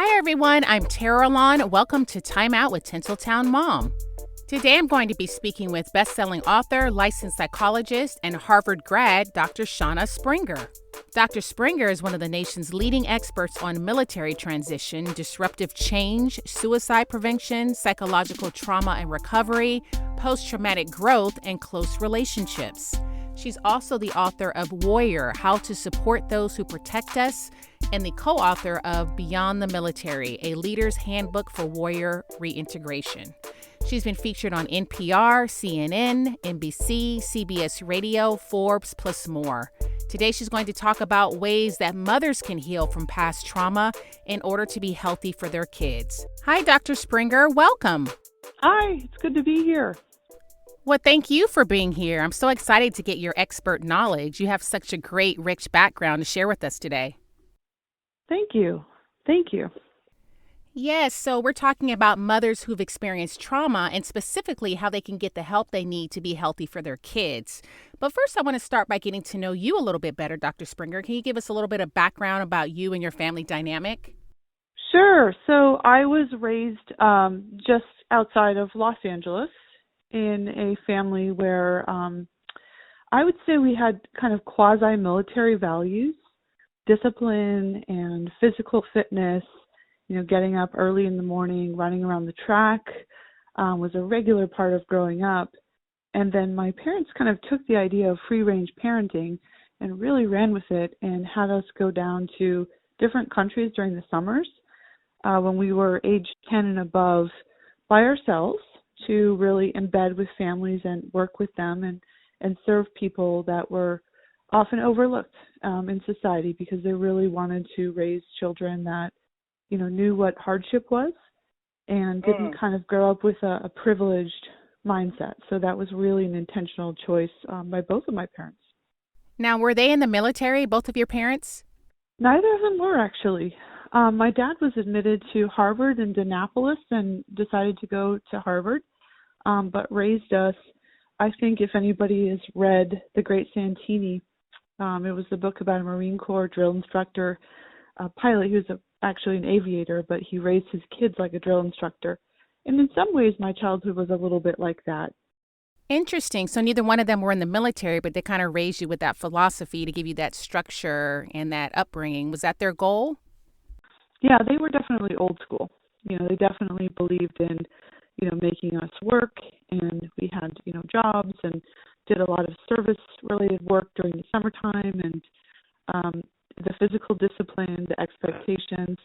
Hi everyone, I'm Tara. Welcome to Time Out with Tinseltown Mom. Today I'm going to be speaking with best-selling author, licensed psychologist, and Harvard grad, Dr. Shauna Springer. Dr. Springer is one of the nation's leading experts on military transition, disruptive change, suicide prevention, psychological trauma and recovery, post-traumatic growth, and close relationships. She's also the author of Warrior: How to Support Those Who Protect Us, and the co-author of Beyond the Military, a leader's handbook for warrior reintegration. She's been featured on NPR, CNN, NBC, CBS Radio, Forbes, plus more. Today, she's going to talk about ways that mothers can heal from past trauma in order to be healthy for their kids. Hi, Dr. Springer. Welcome. Hi, it's good to be here. Well, thank you for being here. I'm so excited to get your expert knowledge. You have such a great, rich background to share with us today. Thank you. Thank you. Yes, so we're talking about mothers who've experienced trauma and specifically how they can get the help they need to be healthy for their kids. But first, I want to start by getting to know you a little bit better, Dr. Springer. Can you give us a little bit of background about you and your family dynamic? Sure. So I was raised just outside of Los Angeles in a family where I would say we had kind of quasi-military values, discipline and physical fitness. Getting up early in the morning, running around the track was a regular part of growing up. And then my parents kind of took the idea of free-range parenting and really ran with it and had us go down to different countries during the summers when we were age 10 and above by ourselves to really embed with families and work with them and serve people that were often overlooked in society because they really wanted to raise children that knew what hardship was and didn't kind of grow up with a privileged mindset. So that was really an intentional choice by both of my parents. Now, were they in the military, both of your parents? Neither of them were, actually. My dad was admitted to Harvard in Indianapolis and decided to go to Harvard, but raised us. I think if anybody has read The Great Santini, it was the book about a Marine Corps drill instructor, pilot. He was actually an aviator, but he raised his kids like a drill instructor. And in some ways, my childhood was a little bit like that. Interesting. So neither one of them were in the military, but they kind of raised you with that philosophy to give you that structure and that upbringing. Was that their goal? Yeah, they were definitely old school. They definitely believed in, making us work, and we had, jobs and did a lot of service-related work during the summertime, and the physical discipline, the expectations.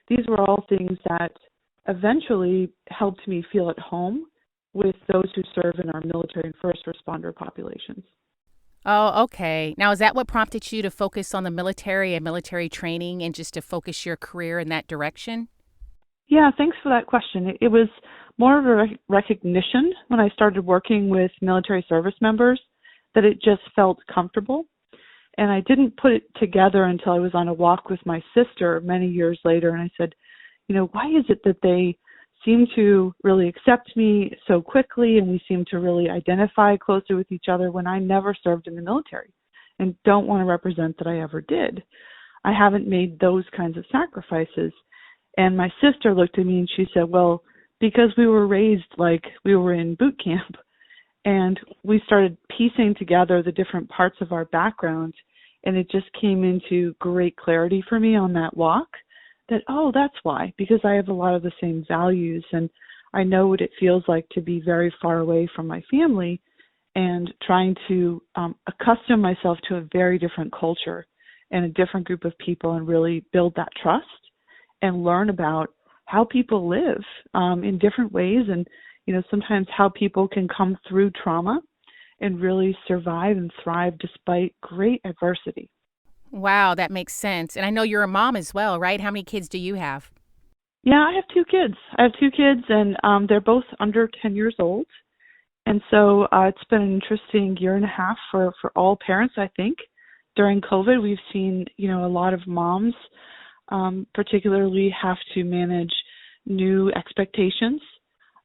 These were all things that eventually helped me feel at home with those who serve in our military and first responder populations. Oh, okay. Now, is that what prompted you to focus on the military and military training and just to focus your career in that direction? Yeah, thanks for that question. It was more of a recognition when I started working with military service members that it just felt comfortable. And I didn't put it together until I was on a walk with my sister many years later. And I said, why is it that they seem to really accept me so quickly and we seem to really identify closer with each other when I never served in the military and don't want to represent that I ever did? I haven't made those kinds of sacrifices. And my sister looked at me and she said, well, because we were raised like we were in boot camp, and we started piecing together the different parts of our background, and it just came into great clarity for me on that walk that, oh, that's why, because I have a lot of the same values, and I know what it feels like to be very far away from my family and trying to accustom myself to a very different culture and a different group of people and really build that trust and learn about how people live in different ways and, sometimes how people can come through trauma and really survive and thrive despite great adversity. Wow, that makes sense. And I know you're a mom as well, right? How many kids do you have? Yeah, I have two kids. And they're both under 10 years old. And so it's been an interesting year and a half for all parents, I think. During COVID, we've seen, a lot of moms particularly have to manage new expectations.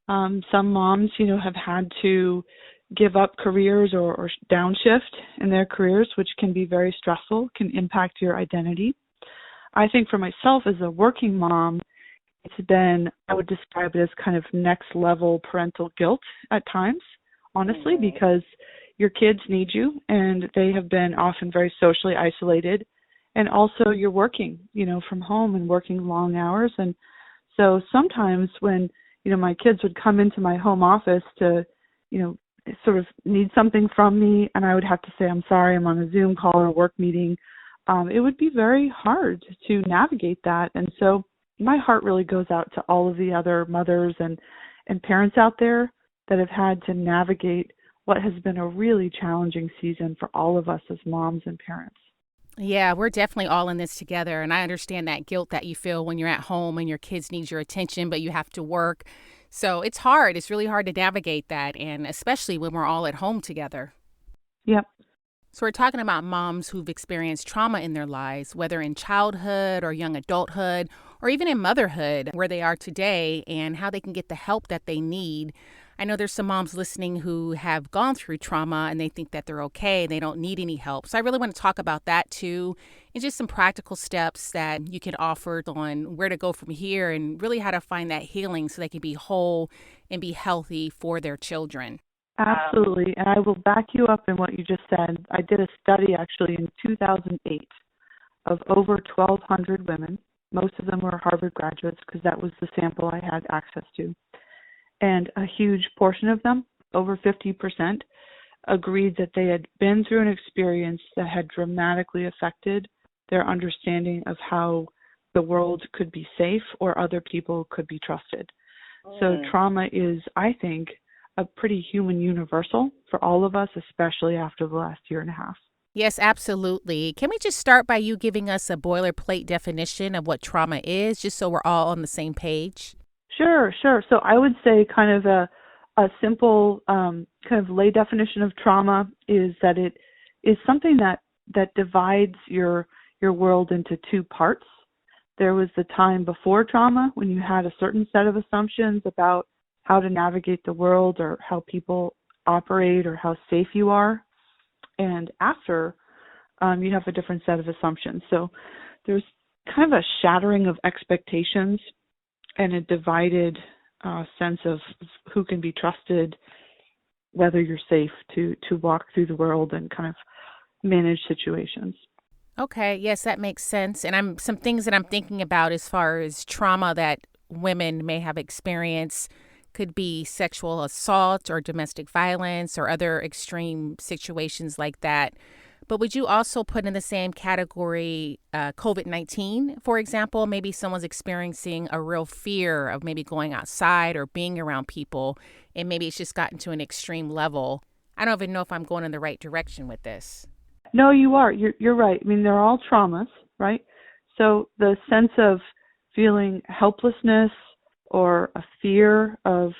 Some moms, have had to give up careers or downshift in their careers, which can be very stressful, can impact your identity. I think for myself as a working mom, it's been, I would describe it as kind of next level parental guilt at times, honestly, because your kids need you and they have been often very socially isolated. And also you're working, from home and working long hours. And so sometimes when, my kids would come into my home office to, sort of need something from me, and I would have to say, I'm sorry, I'm on a Zoom call or a work meeting, it would be very hard to navigate that. And so my heart really goes out to all of the other mothers and parents out there that have had to navigate what has been a really challenging season for all of us as moms and parents. Yeah, we're definitely all in this together. And I understand that guilt that you feel when you're at home and your kids need your attention, but you have to work. So it's hard. It's really hard to navigate that. And especially when we're all at home together. Yep. So we're talking about moms who've experienced trauma in their lives, whether in childhood or young adulthood, or even in motherhood, where they are today and how they can get the help that they need. I know there's some moms listening who have gone through trauma and they think that they're okay. They don't need any help. So I really want to talk about that too, and just some practical steps that you can offer on where to go from here and really how to find that healing so they can be whole and be healthy for their children. Absolutely. And I will back you up in what you just said. I did a study actually in 2008 of over 1,200 women. Most of them were Harvard graduates because that was the sample I had access to. And a huge portion of them, over 50%, agreed that they had been through an experience that had dramatically affected their understanding of how the world could be safe or other people could be trusted. So trauma is, I think, a pretty human universal for all of us, especially after the last year and a half. Yes, absolutely. Can we just start by you giving us a boilerplate definition of what trauma is, just so we're all on the same page? Sure. So I would say kind of a simple kind of lay definition of trauma is that it is something that divides your world into two parts. There was the time before trauma when you had a certain set of assumptions about how to navigate the world or how people operate or how safe you are. And after, you have a different set of assumptions. So there's kind of a shattering of expectations and a divided sense of who can be trusted, whether you're safe to walk through the world and kind of manage situations. Okay, yes, that makes sense. And some things that I'm thinking about as far as trauma that women may have experienced could be sexual assault or domestic violence or other extreme situations like that. But would you also put in the same category COVID-19, for example? Maybe someone's experiencing a real fear of maybe going outside or being around people, and maybe it's just gotten to an extreme level. I don't even know if I'm going in the right direction with this. No, you are. You're right. I mean, they're all traumas, right? So the sense of feeling helplessness or a fear of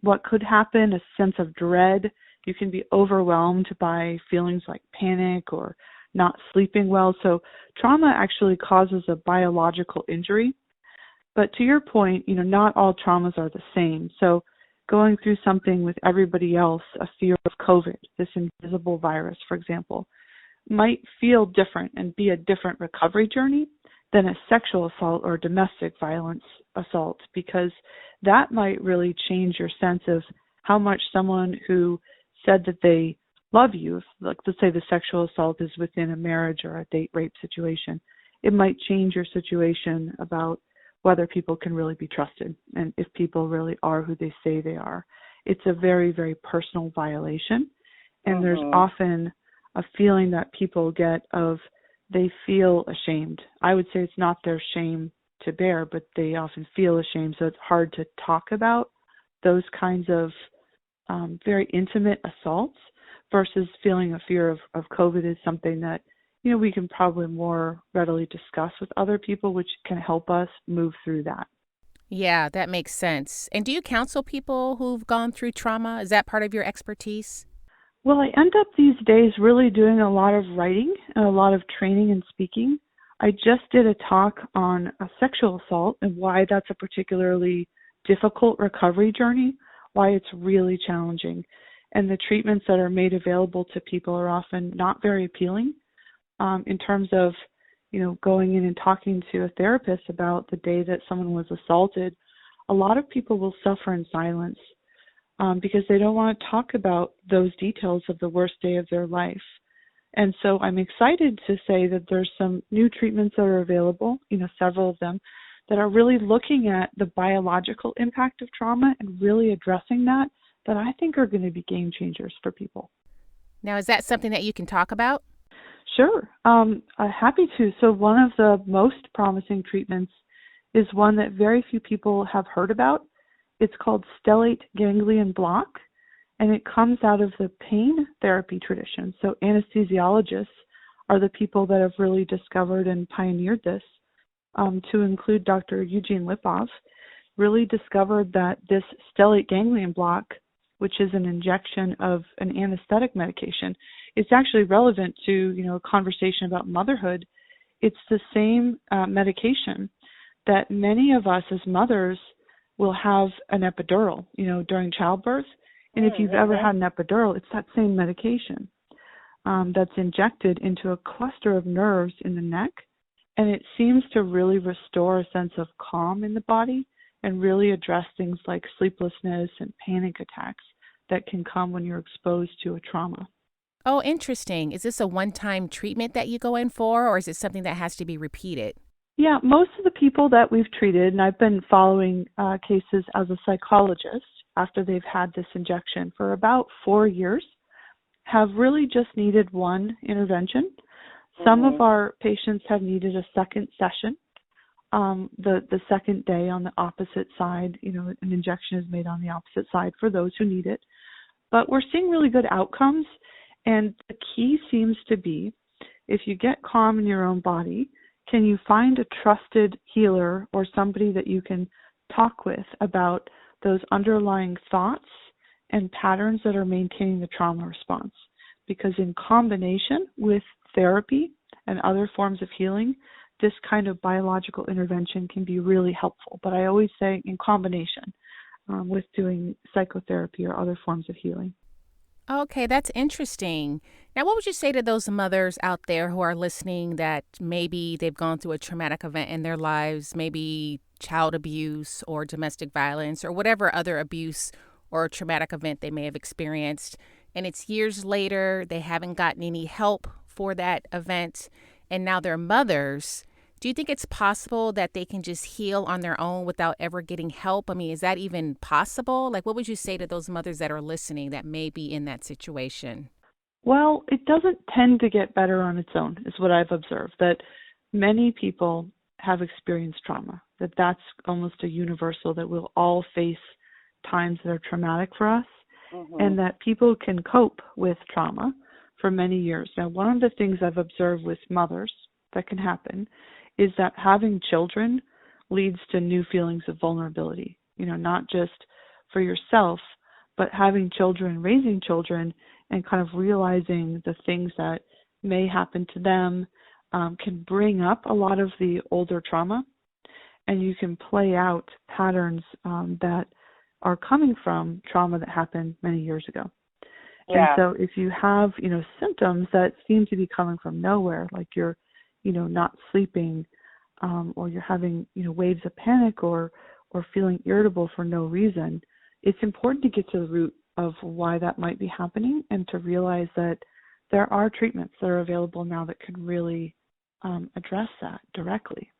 what could happen, a sense of dread. You can be overwhelmed by feelings like panic or not sleeping well. So trauma actually causes a biological injury. But to your point, not all traumas are the same. So going through something with everybody else, a fear of COVID, this invisible virus, for example, might feel different and be a different recovery journey than a sexual assault or domestic violence assault, because that might really change your sense of how much someone who said that they love you, if, like, let's say the sexual assault is within a marriage or a date rape situation, it might change your situation about whether people can really be trusted and if people really are who they say they are. It's a very, very personal violation. And there's often a feeling that people get of they feel ashamed. I would say it's not their shame to bear, but they often feel ashamed. So it's hard to talk about those kinds of very intimate assaults versus feeling a fear of COVID is something that, we can probably more readily discuss with other people, which can help us move through that. Yeah, that makes sense. And do you counsel people who've gone through trauma? Is that part of your expertise? Well, I end up these days really doing a lot of writing and a lot of training and speaking. I just did a talk on a sexual assault and why that's a particularly difficult recovery journey, why it's really challenging. And the treatments that are made available to people are often not very appealing in terms of, going in and talking to a therapist about the day that someone was assaulted, a lot of people will suffer in silence because they don't want to talk about those details of the worst day of their life. And so I'm excited to say that there's some new treatments that are available, several of them, that are really looking at the biological impact of trauma and really addressing that I think are going to be game changers for people. Now, is that something that you can talk about? Sure. I'm happy to. So one of the most promising treatments is one that very few people have heard about. It's called stellate ganglion block, and it comes out of the pain therapy tradition. So anesthesiologists are the people that have really discovered and pioneered this, to include Dr. Eugene Lipov, really discovered that this stellate ganglion block, which is an injection of an anesthetic medication, it's actually relevant to, a conversation about motherhood. It's the same medication that many of us as mothers will have an epidural, during childbirth. And if you've ever had an epidural, it's that same medication that's injected into a cluster of nerves in the neck. And it seems to really restore a sense of calm in the body and really address things like sleeplessness and panic attacks that can come when you're exposed to a trauma. Oh, interesting. Is this a one-time treatment that you go in for, or is it something that has to be repeated? Yeah, most of the people that we've treated, and I've been following cases as a psychologist after they've had this injection for about 4 years, have really just needed one intervention. Some of our patients have needed a second session. The second day on the opposite side, an injection is made on the opposite side for those who need it. But we're seeing really good outcomes. And the key seems to be, if you get calm in your own body, can you find a trusted healer or somebody that you can talk with about those underlying thoughts and patterns that are maintaining the trauma response? Because in combination with therapy and other forms of healing, this kind of biological intervention can be really helpful. But I always say in combination with doing psychotherapy or other forms of healing. Okay, that's interesting. Now, what would you say to those mothers out there who are listening that maybe they've gone through a traumatic event in their lives, maybe child abuse or domestic violence or whatever other abuse or traumatic event they may have experienced, and it's years later, they haven't gotten any help for that event, and now they're mothers? Do you think it's possible that they can just heal on their own without ever getting help? I mean, is that even possible? Like, what would you say to those mothers that are listening that may be in that situation? Well, it doesn't tend to get better on its own, is what I've observed, that many people have experienced trauma, that's almost a universal, that we'll all face times that are traumatic for us, and that people can cope with trauma for many years. Now, one of the things I've observed with mothers that can happen is that having children leads to new feelings of vulnerability, not just for yourself, but having children, raising children, and kind of realizing the things that may happen to them can bring up a lot of the older trauma, and you can play out patterns that are coming from trauma that happened many years ago. Yeah. And so if you have, symptoms that seem to be coming from nowhere, like you're not sleeping, or you're having, waves of panic or feeling irritable for no reason, it's important to get to the root of why that might be happening and to realize that there are treatments that are available now that could really address that directly.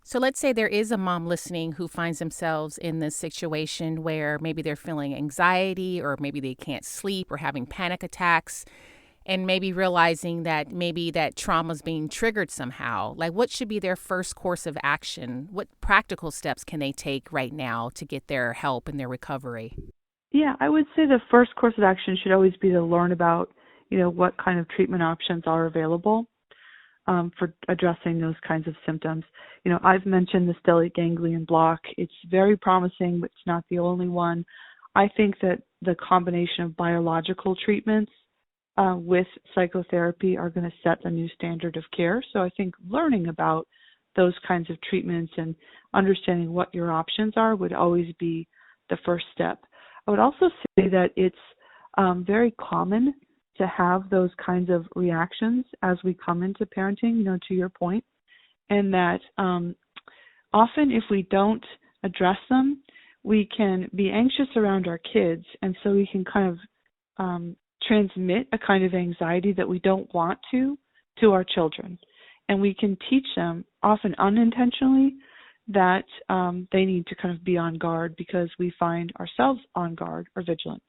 So let's say there is a mom listening who finds themselves in this situation where maybe they're feeling anxiety or maybe they can't sleep or having panic attacks, and maybe realizing that maybe that trauma is being triggered somehow. Like, what should be their first course of action? What practical steps can they take right now to get their help and their recovery? Yeah, I would say the first course of action should always be to learn about, what kind of treatment options are available for addressing those kinds of symptoms. I've mentioned the stellate ganglion block. It's very promising, but it's not the only one. I think that the combination of biological treatments with psychotherapy are going to set a new standard of care. So I think learning about those kinds of treatments and understanding what your options are would always be the first step. I would also say that it's very common to have those kinds of reactions as we come into parenting, to your point. and that often if we don't address them, we can be anxious around our kids, and so we can kind of transmit a kind of anxiety that we don't want to our children. And we can teach them, often unintentionally, that they need to kind of be on guard because we find ourselves on guard or vigilant.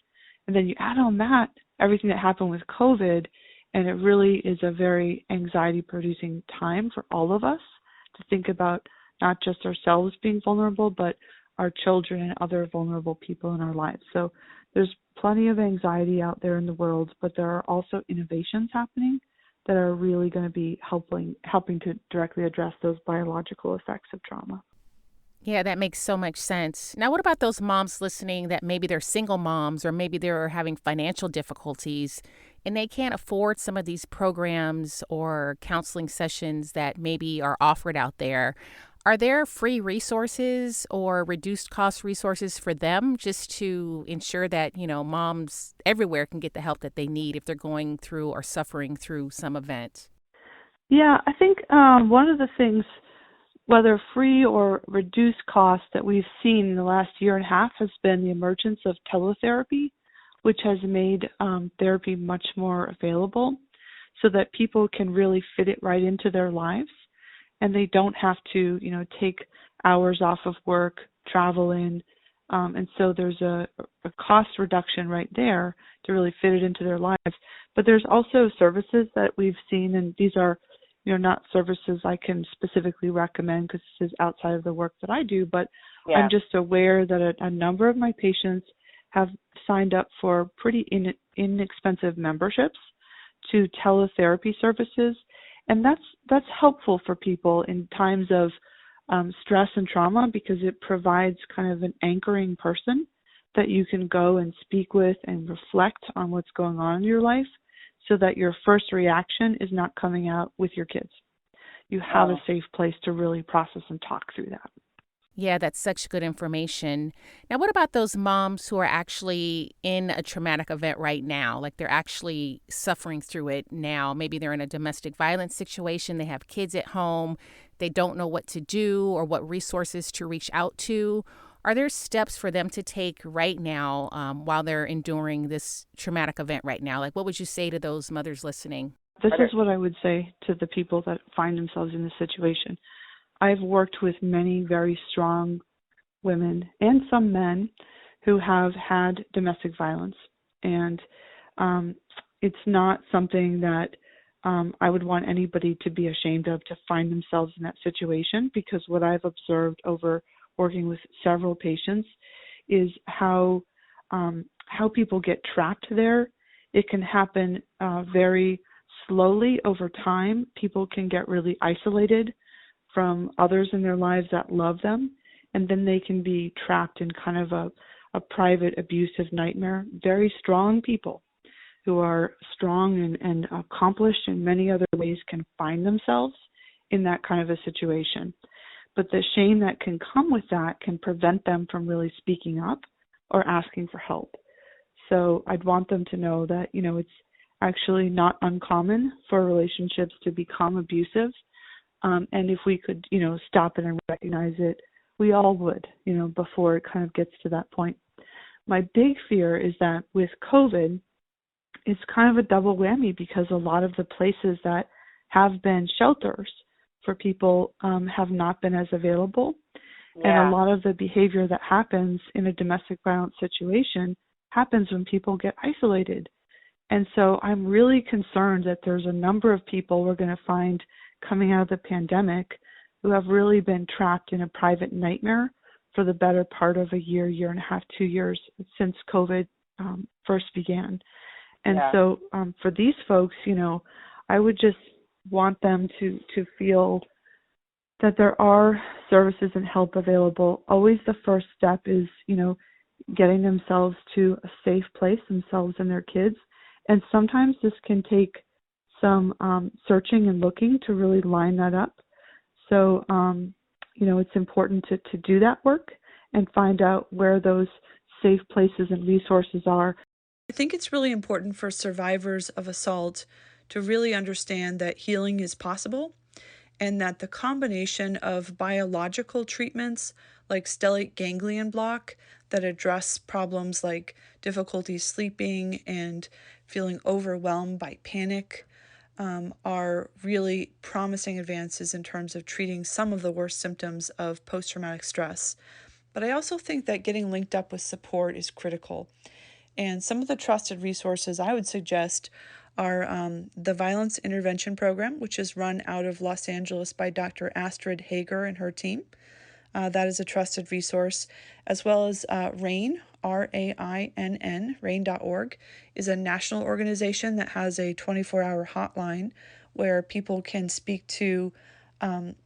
And then you add on that everything that happened with COVID, and it really is a very anxiety-producing time for all of us to think about not just ourselves being vulnerable, but our children and other vulnerable people in our lives. So there's plenty of anxiety out there in the world, but there are also innovations happening that are really going to be helping to directly address those biological effects of trauma. Yeah, that makes so much sense. Now, what about those moms listening that maybe they're single moms or maybe they're having financial difficulties and they can't afford some of these programs or counseling sessions that maybe are offered out there? Are there free resources or reduced cost resources for them just to ensure that, moms everywhere can get the help that they need if they're going through or suffering through some event? Yeah, I think one of the things, whether free or reduced cost, that we've seen in the last year and a half has been the emergence of teletherapy, which has made therapy much more available so that people can really fit it right into their lives. And they don't have to, take hours off of work, travel in. And so there's a cost reduction right there to really fit it into their lives. But there's also services that we've seen, and these are, not services I can specifically recommend because this is outside of the work that I do, but yeah. I'm just aware that a number of my patients have signed up for pretty inexpensive memberships to teletherapy services. And that's helpful for people in times of stress and trauma because it provides kind of an anchoring person that you can go and speak with and reflect on what's going on in your life so that your first reaction is not coming out with your kids. You have a safe place to really process and talk through that. Yeah, that's such good information. Now, what about those moms who are actually in a traumatic event right now? Like they're actually suffering through it now. Maybe they're in a domestic violence situation. They have kids at home. They don't know what to do or what resources to reach out to. Are there steps for them to take right now while they're enduring this traumatic event right now? Like, what would you say to those mothers listening? This is what I would say to the people that find themselves in this situation. I've worked with many very strong women and some men who have had domestic violence. And it's not something that I would want anybody to be ashamed of to find themselves in that situation, because what I've observed over working with several patients is how people get trapped there. It can happen very slowly over time. People can get really isolated from others in their lives that love them, and then they can be trapped in kind of a private abusive nightmare. Very strong people who are strong and accomplished in many other ways can find themselves in that kind of a situation. But the shame that can come with that can prevent them from really speaking up or asking for help. So I'd want them to know that, it's actually not uncommon for relationships to become abusive. And if we could, stop it and recognize it, we all would, before it kind of gets to that point. My big fear is that with COVID, it's kind of a double whammy because a lot of the places that have been shelters for people have not been as available. Yeah. And a lot of the behavior that happens in a domestic violence situation happens when people get isolated. And so I'm really concerned that there's a number of people we're going to find coming out of the pandemic who have really been trapped in a private nightmare for the better part of a year, year and a half, 2 years since COVID first began. And so for these folks, I would just want them to feel that there are services and help available. Always the first step is, getting themselves to a safe place, themselves and their kids. And sometimes this can take some searching and looking to really line that up. So, it's important to do that work and find out where those safe places and resources are. I think it's really important for survivors of assault to really understand that healing is possible and that the combination of biological treatments like stellate ganglion block that address problems like difficulty sleeping and feeling overwhelmed by panic are really promising advances in terms of treating some of the worst symptoms of post-traumatic stress. But I also think that getting linked up with support is critical. And some of the trusted resources I would suggest are the Violence Intervention Program, which is run out of Los Angeles by Dr. Astrid Hager and her team. That is a trusted resource, as well as RAIN, RAINN, RAIN.org, is a national organization that has a 24-hour hotline where people can speak to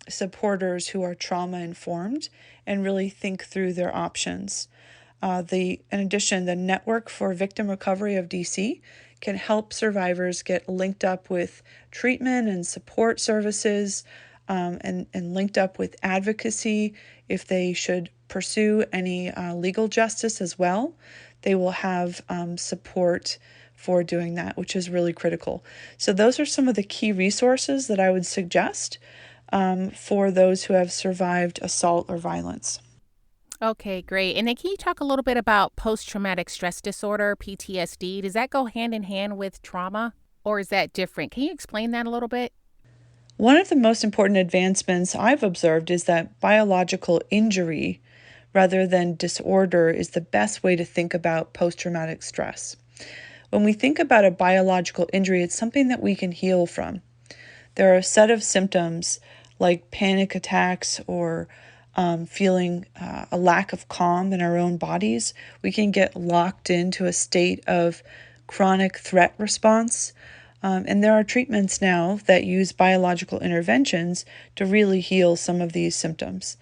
supporters who are trauma-informed and really think through their options. In addition, the Network for Victim Recovery of DC can help survivors get linked up with treatment and support services, and linked up with advocacy if they should pursue any legal justice as well. They will have support for doing that, which is really critical. So those are some of the key resources that I would suggest for those who have survived assault or violence. Okay, great. And then can you talk a little bit about post-traumatic stress disorder, PTSD? Does that go hand in hand with trauma, or is that different? Can you explain that a little bit? One of the most important advancements I've observed is that biological injury rather than disorder is the best way to think about post-traumatic stress. When we think about a biological injury, it's something that we can heal from. There are a set of symptoms like panic attacks or feeling a lack of calm in our own bodies. We can get locked into a state of chronic threat response. And there are treatments now that use biological interventions to really heal some of these symptoms.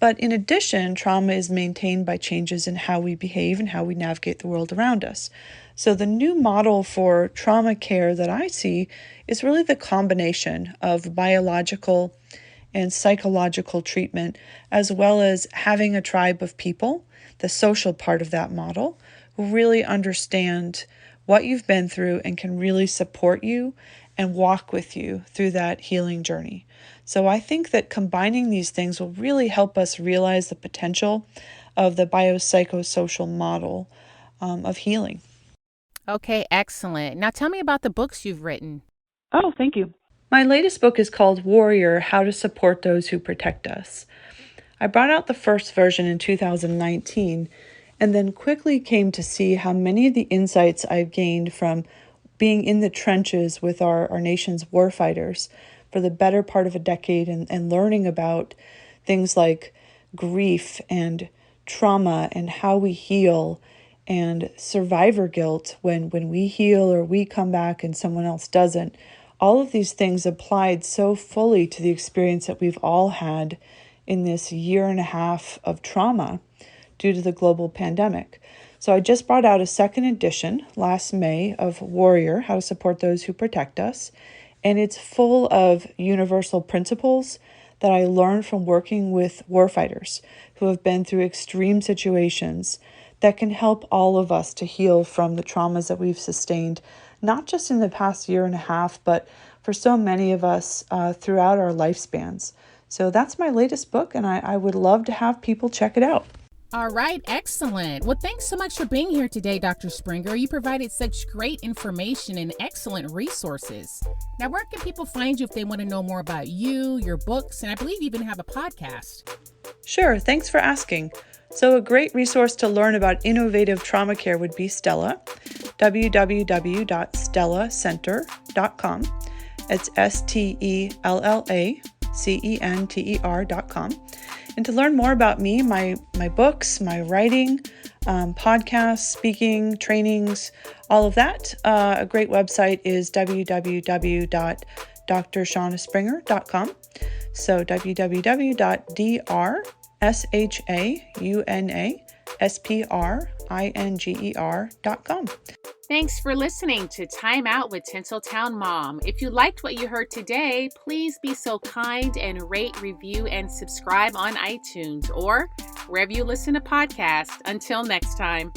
But in addition, trauma is maintained by changes in how we behave and how we navigate the world around us. So the new model for trauma care that I see is really the combination of biological and psychological treatment, as well as having a tribe of people, the social part of that model, who really understand what you've been through and can really support you and walk with you through that healing journey. So I think that combining these things will really help us realize the potential of the biopsychosocial model of healing. Okay, excellent. Now tell me about the books you've written. Oh, thank you. My latest book is called Warrior: How to Support Those Who Protect Us. I brought out the first version in 2019 and then quickly came to see how many of the insights I've gained from being in the trenches with our nation's warfighters for the better part of a decade and learning about things like grief and trauma and how we heal and survivor guilt when we heal or we come back and someone else doesn't. All of these things applied so fully to the experience that we've all had in this year and a half of trauma due to the global pandemic. So I just brought out a second edition last May of Warrior: How to Support Those Who Protect Us. And it's full of universal principles that I learned from working with warfighters who have been through extreme situations that can help all of us to heal from the traumas that we've sustained, not just in the past year and a half, but for so many of us throughout our lifespans. So that's my latest book, and I would love to have people check it out. All right, excellent. Well, thanks so much for being here today, Dr. Springer. You provided such great information and excellent resources. Now, where can people find you if they want to know more about you, your books, and I believe you even have a podcast? Sure, thanks for asking. So a great resource to learn about innovative trauma care would be Stella, www.stellacenter.com. It's STELLACENTER.com. And to learn more about me, my books, my writing, podcasts, speaking, trainings, all of that, a great website is www.drshaunaspringer.com. So www.drshaunaspringer.com. Thanks for listening to Time Out with Tinseltown Mom. If you liked what you heard today, please be so kind and rate, review, and subscribe on iTunes or wherever you listen to podcasts. Until next time.